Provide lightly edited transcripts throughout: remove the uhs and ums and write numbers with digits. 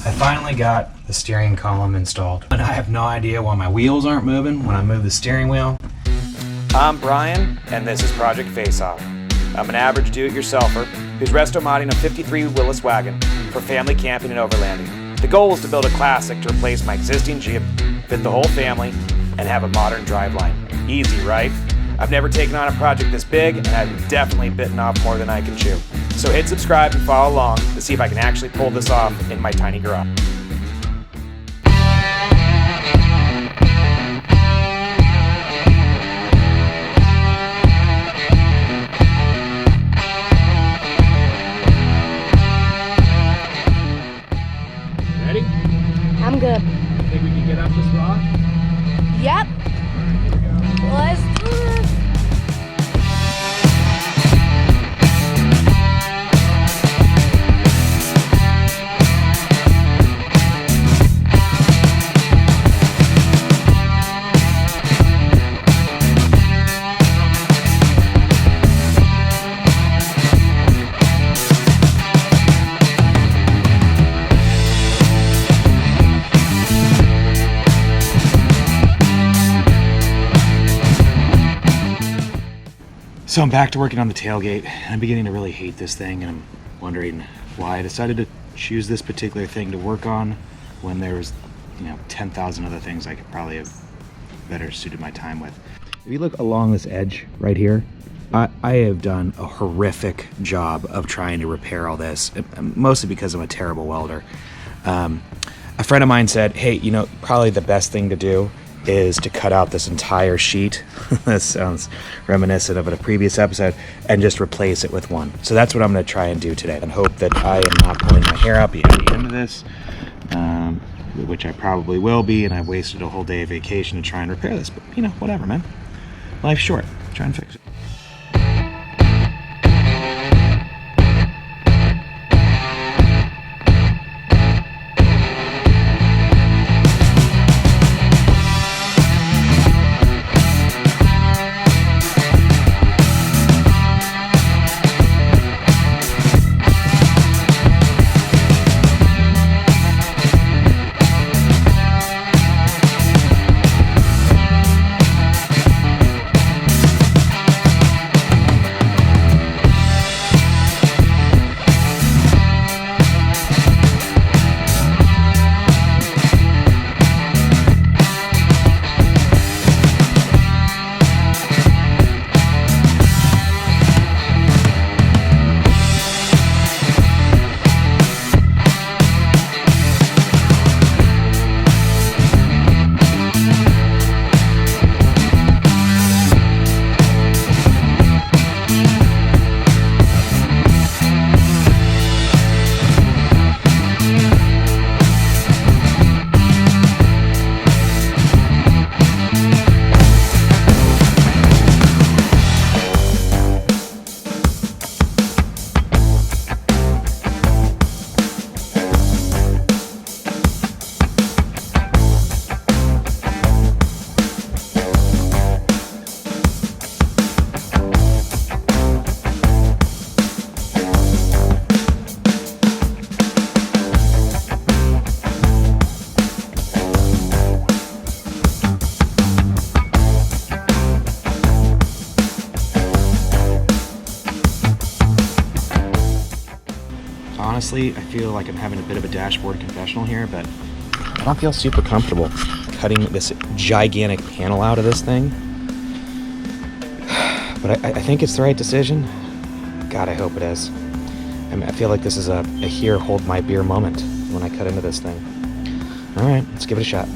I finally got the steering column installed, and I have no idea why my wheels aren't moving when I move the steering wheel. I'm Brian, and this is Project Face Off. I'm an average do-it-yourselfer who's resto-modding a 53 Willys Wagon for family camping and overlanding. The goal is to build a classic to replace my existing Jeep, fit the whole family, and have a modern driveline. Easy, right? I've never taken on a project this big, and I've definitely bitten off more than I can chew. So hit subscribe and follow along to see if I can actually pull this off in my tiny garage. Ready? I'm good. Think we can get up this rock? Yep. Let's do this. So I'm back to working on the tailgate, and I'm beginning to really hate this thing, and I'm wondering why I decided to choose this particular thing to work on when there was, 10,000 other things I could probably have better suited my time with. If you look along this edge right here, I have done a horrific job of trying to repair all this, mostly because I'm a terrible welder. A friend of mine said, hey, probably the best thing to do is to cut out this entire sheet. This sounds reminiscent of a previous episode, and just replace it with one. So that's what I'm going to try and do today, and hope that I am not pulling my hair out at the end of this, which I probably will be, and I've wasted a whole day of vacation to try and repair this. But whatever, man. Life's short. Try and fix it. Honestly, I feel like I'm having a bit of a dashboard confessional here, but I don't feel super comfortable cutting this gigantic panel out of this thing. But I think it's the right decision. God, I hope it is. I feel like this is a here, hold my beer moment when I cut into this thing. All right, let's give it a shot.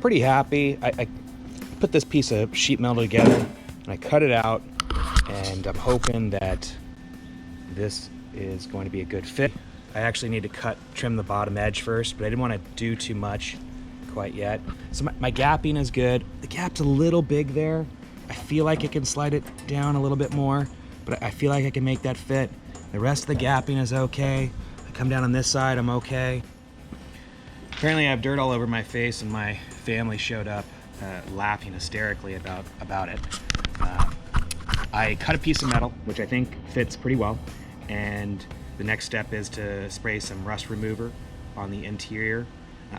pretty happy. I put this piece of sheet metal together and I cut it out, and I'm hoping that this is going to be a good fit. I actually need to trim the bottom edge first, but I didn't want to do too much quite yet. So my gapping is good. The gap's a little big there. I feel like I can slide it down a little bit more, but I feel like I can make that fit. The rest of the gapping is okay. I come down on this side, I'm okay. Apparently I have dirt all over my face, and my family showed up laughing hysterically about it. I cut a piece of metal, which I think fits pretty well, and the next step is to spray some rust remover on the interior.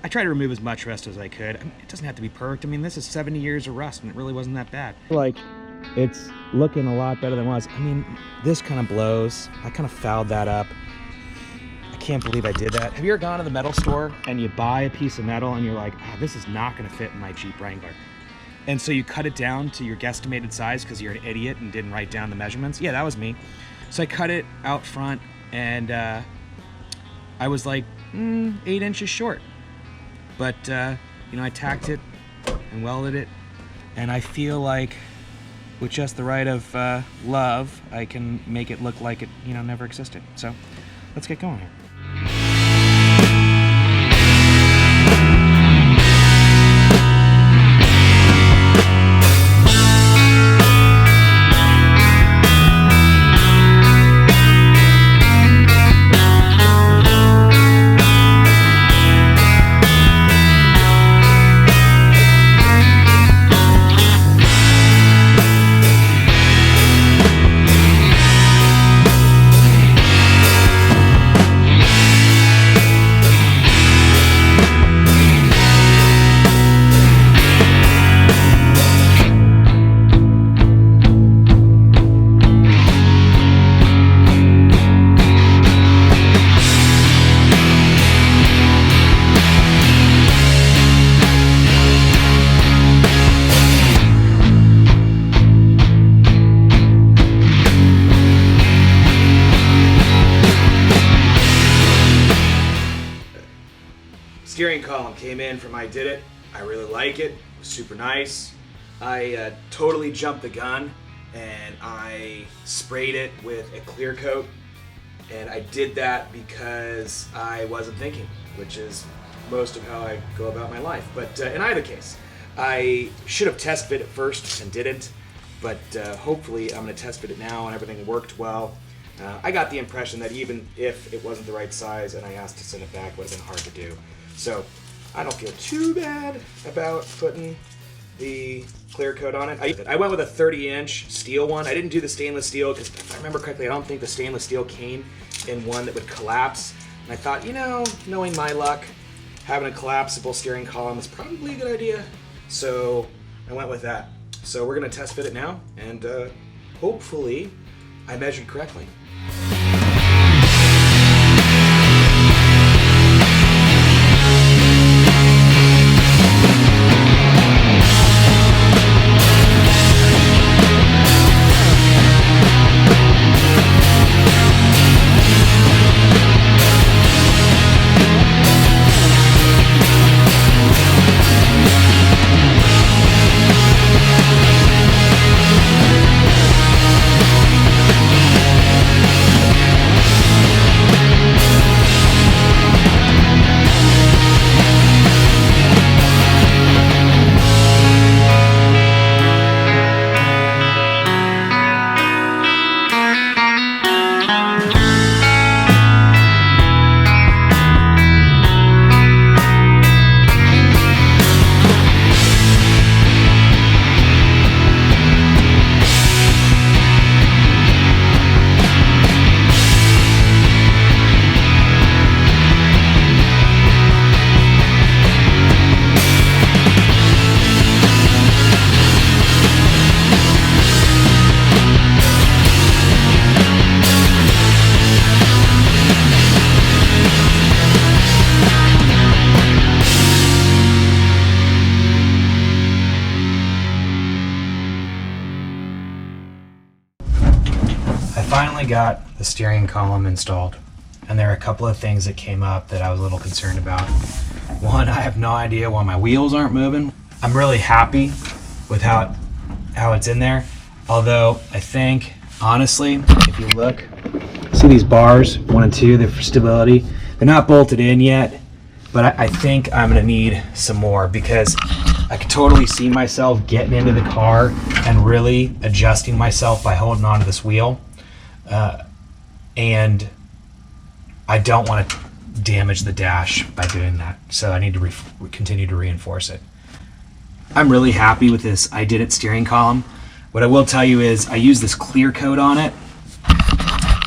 I try to remove as much rust as I could. I mean, it doesn't have to be perfect. I mean, this is 70 years of rust, and it really wasn't that bad. Like, it's looking a lot better than it was. I mean, this kind of blows. I kind of fouled that up. I can't believe I did that. Have you ever gone to the metal store and you buy a piece of metal and you're like, oh, this is not gonna fit in my Jeep Wrangler? And so you cut it down to your guesstimated size because you're an idiot and didn't write down the measurements? Yeah, that was me. So I cut it out front, and I was like 8 inches short. But, you know, I tacked it and welded it, and I feel like with just the right of love, I can make it look like it, you know, never existed. So let's get going here. Steering column came in from IDIDIT. I really like it. It was super nice. I totally jumped the gun, and I sprayed it with a clear coat, and I did that because I wasn't thinking, which is most of how I go about my life. But in either case, I should have test fit it first and didn't, but hopefully I'm going to test fit it now and everything worked well. I got the impression that even if it wasn't the right size and I asked to send it back, it would have been hard to do. So I don't feel too bad about putting the clear coat on it. I went with a 30-inch steel one. I didn't do the stainless steel because if I remember correctly, I don't think the stainless steel came in one that would collapse. And I thought, you know, knowing my luck, having a collapsible steering column is probably a good idea. So I went with that. So we're gonna test fit it now, and hopefully I measured correctly. Finally got the steering column installed, and there are a couple of things that came up that I was a little concerned about. One, I have no idea why my wheels aren't moving. I'm really happy with how it's in there. Although I think, honestly, if you look, see these bars, 1 and 2, they're for stability. They're not bolted in yet, but I think I'm gonna need some more, because I could totally see myself getting into the car and really adjusting myself by holding onto this wheel. And I don't want to damage the dash by doing that. So I need to continue to reinforce it. I'm really happy with this IDIDIT steering column. What I will tell you is I used this clear coat on it.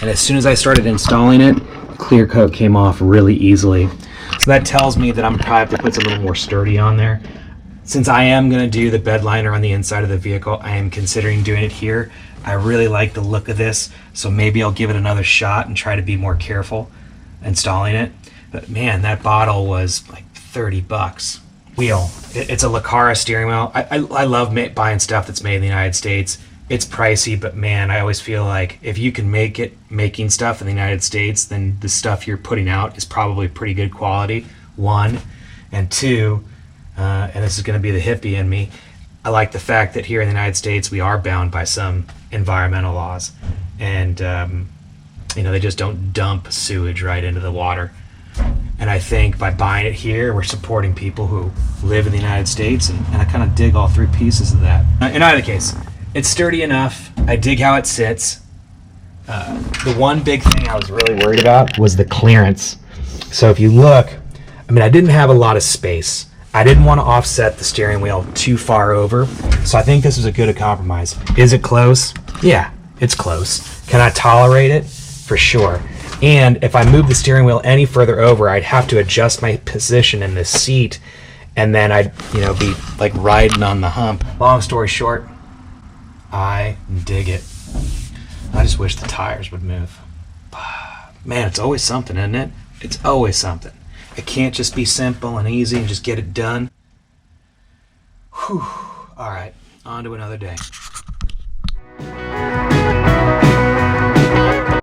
And as soon as I started installing it, clear coat came off really easily. So that tells me that I'm gonna probably have to put something a little more sturdy on there. Since I am gonna do the bed liner on the inside of the vehicle, I am considering doing it here. I really like the look of this, so maybe I'll give it another shot and try to be more careful installing it. But man, that bottle was like 30 bucks. Wheel, it's a Lucara steering wheel. I love buying stuff that's made in the United States. It's pricey, but man, I always feel like if you can make it making stuff in the United States, then the stuff you're putting out is probably pretty good quality, 1. And 2, and this is going to be the hippie in me, I like the fact that here in the United States we are bound by some environmental laws, and you know, they just don't dump sewage right into the water. And I think by buying it here, we're supporting people who live in the United States, and I kind of dig all 3 pieces of that. In either case, it's sturdy enough. I dig how it sits. The one big thing I was really worried about was the clearance. So if you look, I mean, I didn't have a lot of space. I didn't want to offset the steering wheel too far over, so I think this was a good compromise. Is it close? Yeah, it's close. Can I tolerate it? For sure. And if I move the steering wheel any further over, I'd have to adjust my position in this seat, and then I'd, you know, be like riding on the hump. Long story short, I dig it. I just wish the tires would move. Man, it's always something, isn't it? It's always something. It can't just be simple and easy and just get it done. Whew. All right, on to another day.